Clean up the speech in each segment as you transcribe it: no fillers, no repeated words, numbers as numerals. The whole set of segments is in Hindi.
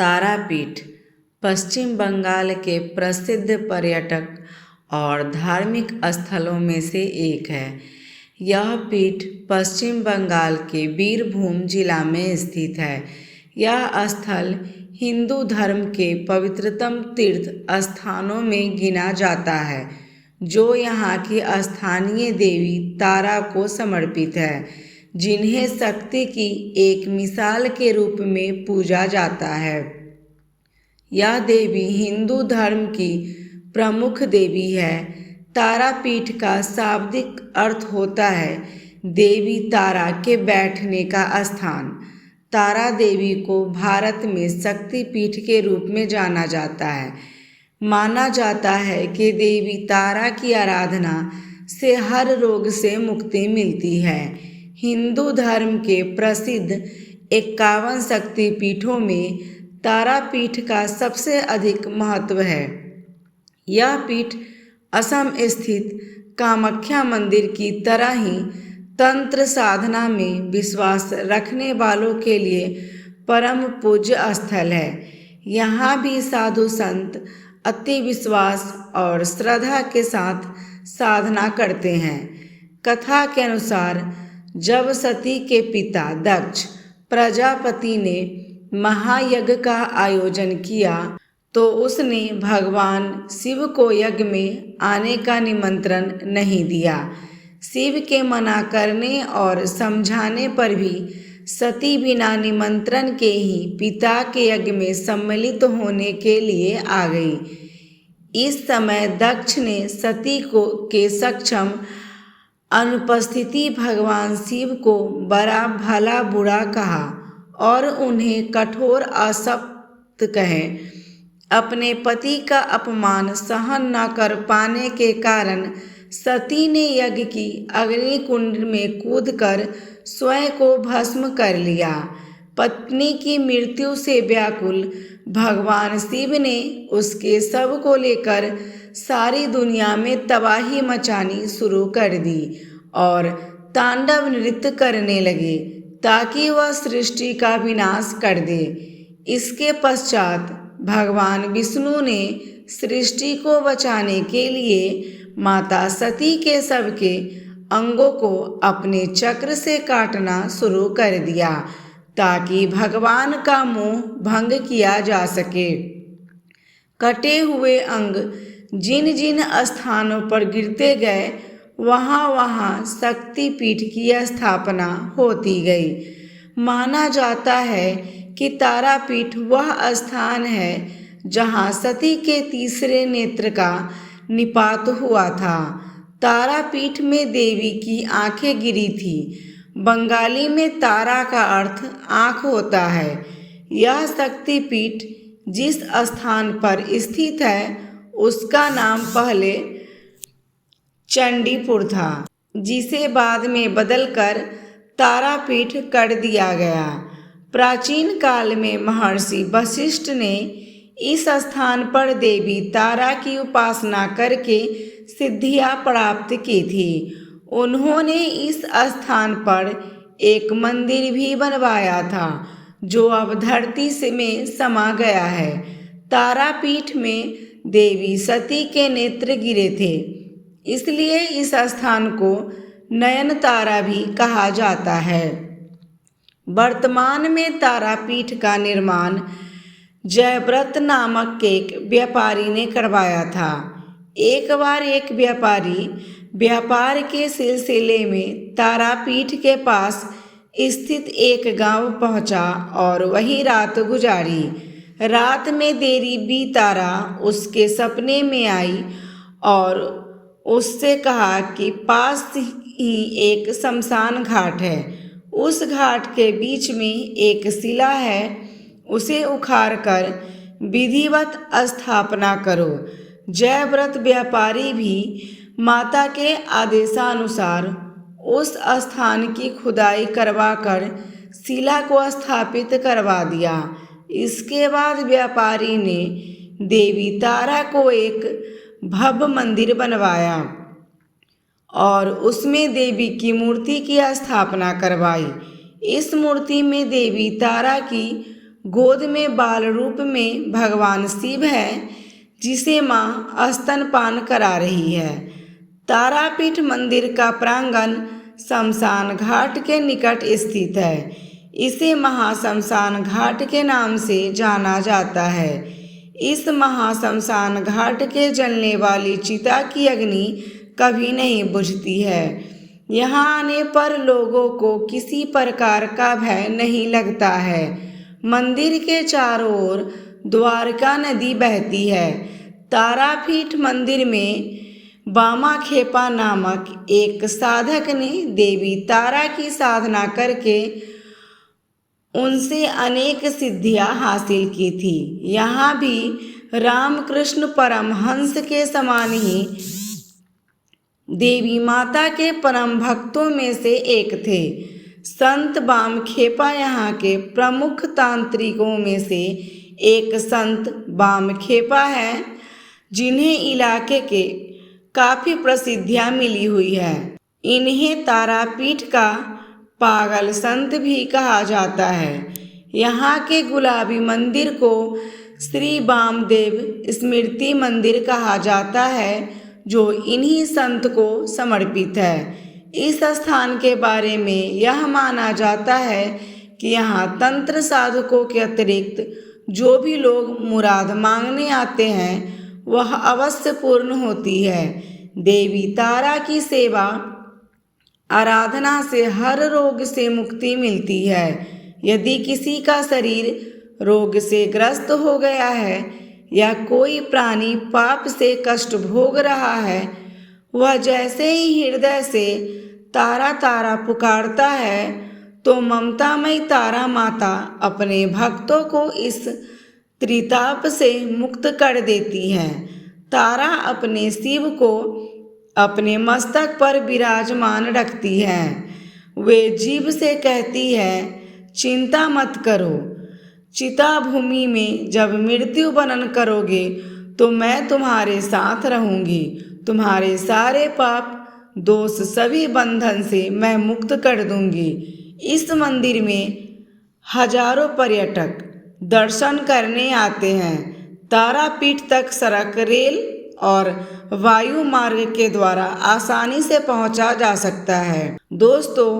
तारापीठ पश्चिम बंगाल के प्रसिद्ध पर्यटक और धार्मिक स्थलों में से एक है। यह पीठ पश्चिम बंगाल के बीरभूम जिला में स्थित है। यह स्थल हिंदू धर्म के पवित्रतम तीर्थ स्थानों में गिना जाता है, जो यहाँ की स्थानीय देवी तारा को समर्पित है, जिन्हें शक्ति की एक मिसाल के रूप में पूजा जाता है। यह देवी हिंदू धर्म की प्रमुख देवी है। तारापीठ का शाब्दिक अर्थ होता है देवी तारा के बैठने का स्थान। तारा देवी को भारत में शक्ति पीठ के रूप में जाना जाता है। माना जाता है कि देवी तारा की आराधना से हर रोग से मुक्ति मिलती है। हिंदू धर्म के प्रसिद्ध 51 शक्ति पीठों में तारापीठ का सबसे अधिक महत्व है। यह पीठ असम स्थित कामाख्या मंदिर की तरह ही तंत्र साधना में विश्वास रखने वालों के लिए परम पूज्य स्थल है। यहाँ भी साधु संत अति विश्वास और श्रद्धा के साथ साधना करते हैं। कथा के अनुसार जब सती के पिता दक्ष प्रजापति ने महायज्ञ का आयोजन किया तो उसने भगवान शिव को यज्ञ में आने का निमंत्रण नहीं दिया। शिव के मना करने और समझाने पर भी सती बिना निमंत्रण के ही पिता के यज्ञ में सम्मिलित होने के लिए आ गई। इस समय दक्ष ने सती को के सक्षम अनुपस्थिति भगवान शिव को बड़ा भला बुरा कहा और उन्हें कठोर अशब्द कहे। अपने पति का अपमान सहन न कर पाने के कारण सती ने यज्ञ की अग्नि कुंड में कूदकर स्वयं को भस्म कर लिया। पत्नी की मृत्यु से व्याकुल भगवान शिव ने उसके शव को लेकर सारी दुनिया में तबाही मचानी शुरू कर दी और तांडव नृत्य करने लगे ताकि वह सृष्टि का विनाश कर दे। इसके पश्चात भगवान विष्णु ने सृष्टि को बचाने के लिए माता सती के सबके अंगों को अपने चक्र से काटना शुरू कर दिया ताकि भगवान का मोह भंग किया जा सके। कटे हुए अंग जिन जिन स्थानों पर गिरते गए वहाँ वहाँ शक्ति पीठ की स्थापना होती गई। माना जाता है कि तारापीठ वह स्थान है जहाँ सती के तीसरे नेत्र का निपात हुआ था। तारापीठ में देवी की आंखें गिरी थी। बंगाली में तारा का अर्थ आँख होता है। यह शक्तिपीठ जिस स्थान पर स्थित है उसका नाम पहले चंडीपुर था, जिसे बाद में बदलकर तारापीठ कर दिया गया। प्राचीन काल में महर्षि वशिष्ठ ने इस स्थान पर देवी तारा की उपासना करके सिद्धियां प्राप्त की थी। उन्होंने इस स्थान पर एक मंदिर भी बनवाया था जो अब धरती से में समा गया है। तारापीठ में देवी सती के नेत्र गिरे थे, इसलिए इस स्थान को नयन तारा भी कहा जाता है। वर्तमान में तारापीठ का निर्माण जयव्रत नामक एक व्यापारी ने करवाया था। एक बार एक व्यापारी व्यापार के सिलसिले में तारापीठ के पास स्थित एक गांव पहुंचा और वहीं रात गुजारी। रात में देवी तारा उसके सपने में आई और उससे कहा कि पास ही एक शमशान घाट है। उस घाट के बीच में एक शिला है, उसे उखाड़ कर विधिवत स्थापना करो। जयव्रत व्यापारी भी माता के आदेशानुसार उस स्थान की खुदाई करवाकर शिला को स्थापित करवा दिया। इसके बाद व्यापारी ने देवी तारा को एक भव्य मंदिर बनवाया और उसमें देवी की मूर्ति की स्थापना करवाई। इस मूर्ति में देवी तारा की गोद में बाल रूप में भगवान शिव है, जिसे माँ स्तनपान करा रही है। तारापीठ मंदिर का प्रांगण शमशान घाट के निकट स्थित है। इसे महाशमशान घाट के नाम से जाना जाता है। इस महाशमशान घाट के जलने वाली चिता की अग्नि कभी नहीं बुझती है। यहाँ आने पर लोगों को किसी प्रकार का भय नहीं लगता है। मंदिर के चारों ओर द्वारका नदी बहती है। तारापीठ मंदिर में बामाखेपा नामक एक साधक ने देवी तारा की साधना करके उनसे अनेक सिद्धियां हासिल की थी। यहाँ भी रामकृष्ण परमहंस के समान ही देवी माता के परम भक्तों में से एक थे। संत बामखेपा यहाँ के प्रमुख तांत्रिकों में से एक संत बामखेपा है, जिन्हें इलाके के काफ़ी प्रसिद्धियाँ मिली हुई है। इन्हें तारापीठ का पागल संत भी कहा जाता है। यहाँ के गुलाबी मंदिर को श्री वामदेव स्मृति मंदिर कहा जाता है, जो इन्हीं संत को समर्पित है। इस स्थान के बारे में यह माना जाता है कि यहाँ तंत्र साधकों के अतिरिक्त जो भी लोग मुराद मांगने आते हैं वह अवश्य पूर्ण होती है। देवी तारा की सेवा आराधना से हर रोग से मुक्ति मिलती है। यदि किसी का शरीर रोग से ग्रस्त हो गया है या कोई प्राणी पाप से कष्ट भोग रहा है, वह जैसे ही हृदय से तारा तारा पुकारता है तो ममतामयी तारा माता अपने भक्तों को इस त्रिताप से मुक्त कर देती है। तारा अपने शिव को अपने मस्तक पर विराजमान रखती है। वे जीव से कहती है, चिंता मत करो, चिता भूमि में जब मृत्यु बनन करोगे तो मैं तुम्हारे साथ रहूंगी। तुम्हारे सारे पाप दोष सभी बंधन से मैं मुक्त कर दूंगी। इस मंदिर में हजारों पर्यटक दर्शन करने आते हैं। तारापीठ तक सड़क, रेल और वायु मार्ग के द्वारा आसानी से पहुंचा जा सकता है। दोस्तों,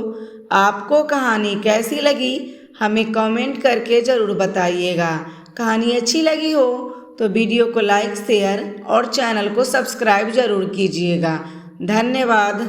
आपको कहानी कैसी लगी हमें कमेंट करके ज़रूर बताइएगा। कहानी अच्छी लगी हो तो वीडियो को लाइक, शेयर और चैनल को सब्सक्राइब ज़रूर कीजिएगा। धन्यवाद।